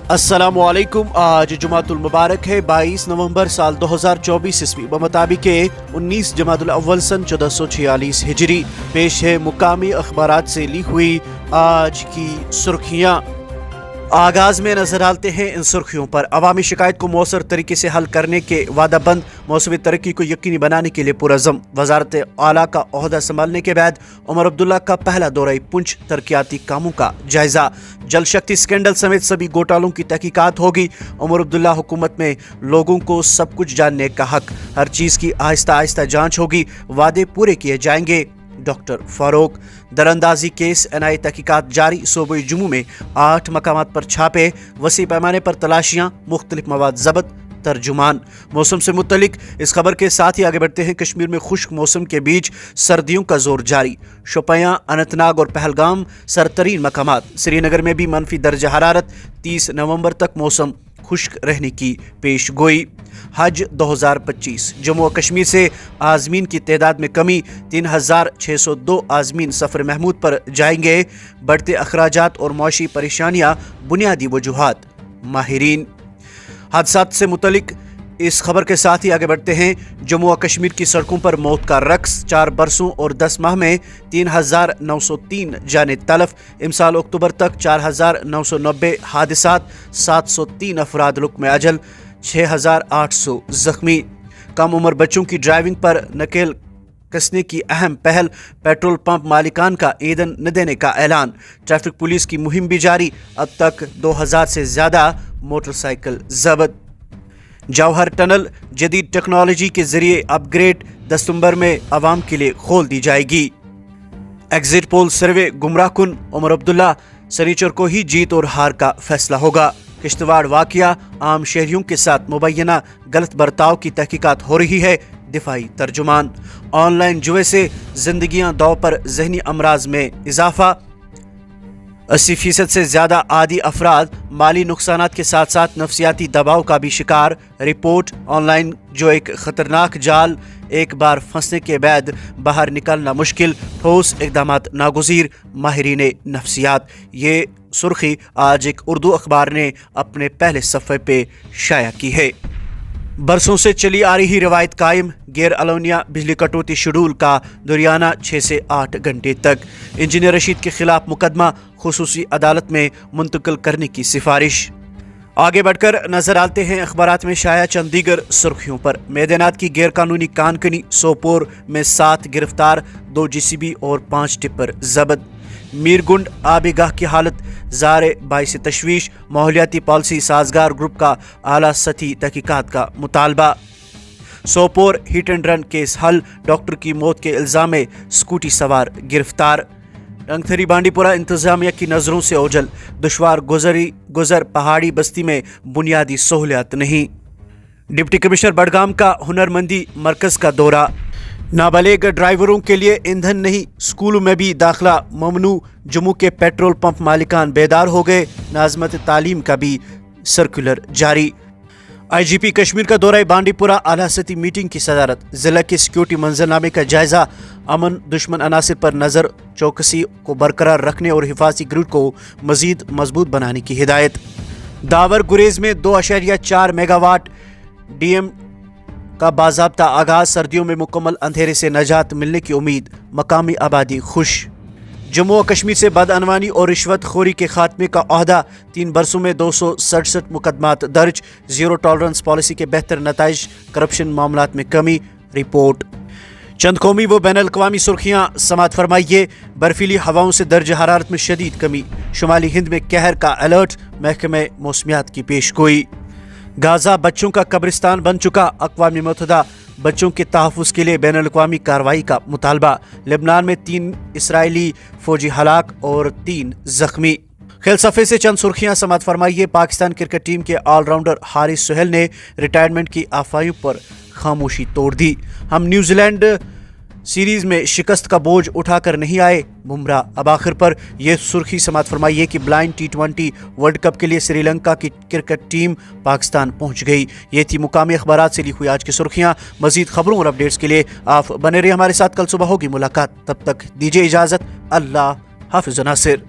अस्सलामुअलैकुम। आज जुमातुल मुबारक है 22 नवंबर साल 2024 ईस्वी बमुताबिक 19 जमातुल अव्वल सन 1446 हिजरी। पेश है मुकामी अखबारात से ली हुई आज की सुर्खियाँ। आगाज में नजर डालते हैं इन सुर्खियों पर। अवामी शिकायत को मौसर तरीके से हल करने के वादा बंद, मौसमी तरक्की को यकीनी बनाने के लिए पुरज़म। वजारत आला का ओहदा संभालने के बाद उमर अब्दुल्ला का पहला दौरा पुंछ, तरक्याती कामों का जायजा। जल शक्ति स्कैंडल समेत सभी घोटालों की तहकीकात होगी। उमर अब्दुल्ला हुकूमत में लोगों को सब कुछ जानने का हक, हर चीज़ की आहिस्ता आहिस्ता जाँच होगी, वादे पूरे किए जाएंगे। डॉक्टर फारूक। दरअंदाजी केस एनआई तहकीकात जारी। सूबे जम्मू में 8 मकामात पर छापे, वसी पैमाने पर तलाशियां, मुख्तलिफ मवाद जब्त। तर्जुमान। मौसम से मुतलिक इस खबर के साथ ही आगे बढ़ते हैं। कश्मीर में खुश्क मौसम के बीच सर्दियों का जोर जारी। शोपियां, अनंतनाग और पहलगाम सरतरीन मकामात। श्रीनगर में भी मनफी दर्जा हरारत। 30 नवंबर तक मौसम खुश्क रहने की पेश गोई। हज 2025। जम्मू व कश्मीर से आज़मीन की तादाद में कमी। 3602 आज़मीन सफ़र महमूद पर जाएंगे। बढ़ते अखराजात और मुआशी परेशानियां बुनियादी वजूहात। माहिरीन। हादसात से मुतलिक इस खबर के साथ ही आगे बढ़ते हैं। जम्मू व कश्मीर की सड़कों पर मौत का रक्स। 4 बरसों और 10 माह में 3903 जाने तलफ। इमसाल अक्टूबर तक 4990 हादसात, 703 अफराद रुकम अजल, 6800 जख्मी। कम उम्र बच्चों की ड्राइविंग पर नकेल कसने की अहम पहल। पेट्रोल पंप मालिकान का ईंधन न देने का ऐलान। ट्रैफिक पुलिस की मुहिम भी जारी। अब तक 2000 से ज्यादा मोटरसाइकिल जब्त। जौहर टनल जदीद टेक्नोलॉजी के जरिए अपग्रेड। 10 दिसंबर में आवाम के लिए खोल दी जाएगी। एग्जिट पोल सर्वे गुमराह कुन। उमर अब्दुल्ला। शनिचर को ही जीत और हार का फैसला होगा। किश्तवाड़ वाकया, आम शहरियों के साथ मुबैना गलत बर्ताव की तहकीकात हो रही है। दिफाई तर्जुमान। ऑनलाइन जुए से जिंदगियां दांव पर, जहनी अमराज में इजाफा। 80% से ज्यादा आदी अफराद माली नुकसानात के साथ साथ नफसियाती दबाव का भी शिकार। रिपोर्ट। ऑनलाइन जो एक खतरनाक जाल, एक बार फंसने के बाद बाहर निकलना मुश्किल, ठोस इकदामात नागुज़ीर। माहिरीन नफसियात। ये सुर्खी आज एक उर्दू अखबार ने अपने पहले सफ़े पे शाया की है। बरसों से चली आ रही रवायत कायम। गैर अलोनिया बिजली कटौती शेड्यूल का दुरियाना 6 से 8 घंटे तक। इंजीनियर रशीद के खिलाफ मुकदमा खुसूसी अदालत में मुंतकिल करने की सिफारिश। आगे बढ़कर नजर आते हैं अखबारात में शाया चंद दीगर सुर्खियों पर। मैदानात की गैर कानूनी कानकनी। सोपोर में 7 गिरफ्तार, 2 JCB और 5 टिप्पर जब्त। मीरगुंड आबिगाह की हालत ज़ारे बाइस तशवीश। माहौलियाती पॉलिसी साजगार ग्रुप का आला सतही तहकीकात का मुतालबा। Sopore hit and run case हल। डॉक्टर की मौत के इल्ज़ाम में स्कूटी सवार गिरफ्तार। रंगथरी बांडीपुरा इंतजामिया की नज़रों से ओझल। दुश्वार गुजर पहाड़ी बस्ती में बुनियादी सहूलियात नहीं। डिप्टी कमिश्नर बडगाम का हुनरमंदी मरकज़ का दौरा। नाबालिग ड्राइवरों के लिए ईंधन नहीं, स्कूलों में भी दाखिला ममनू। जम्मू के पेट्रोल पंप मालिकान बेदार हो गए। नाज़मत तालीम का भी सर्कुलर जारी। IGP कश्मीर का दौरा बांडीपुरा, आला सतही मीटिंग की सदारत। जिला के सिक्योरिटी मंजरनामे का जायजा। अमन दुश्मन अनासिर पर नज़र, चौकसी को बरकरार रखने और हिफाजती ग्रिड को मजीद मजबूत बनाने की हिदायत। दावर गुरेज में 2.4 मेगावाट DM का बाज़ाब्ता आगाज। सर्दियों में मुकम्मल अंधेरे से नजात मिलने की उम्मीद। मकामी आबादी खुश। जम्मू व कश्मीर से बदअनवानी और रिश्वत खोरी के खात्मे का ओहदा। 3 बरसों में 267 मुकदमात दर्ज। जीरो टॉलरेंस पॉलिसी के बेहतर नताइज। करप्शन मामलात में कमी। रिपोर्ट। चंद कौमी व बैन अल-अक़वामी सुर्खियाँ समात फरमाइए। बर्फीली हवाओं से दर्ज हरारत में शदीद कमी। शुमाली हिंद में कहर का अलर्ट। महकमे मौसमियात की पेशगोई। गाजा बच्चों का कब्रिस्तान बन चुका। अक़वाम मुत्तहिदा बच्चों के तहफ़्फ़ुज़ के लिए बैन अल-अक़वामी कार्रवाई का मुतालबा। लेबनान में 3 इसराइली फौजी हलाक और 3 जख्मी। खेल सफ़े से चंद सुर्खियाँ समात फरमाइए। पाकिस्तान क्रिकेट टीम के ऑलराउंडर हारिस सोहेल ने रिटायरमेंट की अफवाहों पर खामोशी तोड़ दी। हम न्यूजीलैंड सीरीज़ में शिकस्त का बोझ उठाकर नहीं आए, बुमराह। अब आखिर पर यह सुर्खी समात फरमाइए कि ब्लाइंड T20 वर्ल्ड कप के लिए श्रीलंका की क्रिकेट टीम पाकिस्तान पहुंच गई। ये थी मुकामी अखबारात से ली हुई आज की सुर्खियाँ। मजीद खबरों और अपडेट्स के लिए आप बने रहिए हमारे साथ। कल सुबह होगी मुलाकात, तब तक दीजिए इजाज़त। अल्लाह हाफिज़ नासिर।